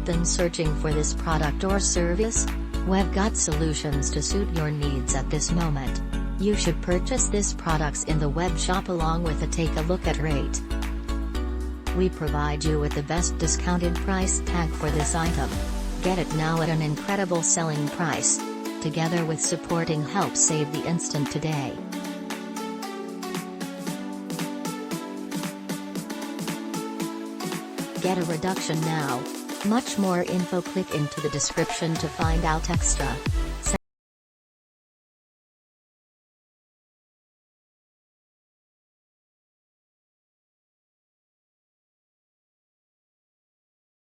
been searching for this product or service? We've got solutions to suit your needs at this moment. You should purchase this products in the web shop along with a take a look at rate. We provide you with the best discounted price tag for this item. Get it now at an incredible selling price. Together with supporting help save the instant today. Get a reduction now. Much more info, click into the description to find out extra.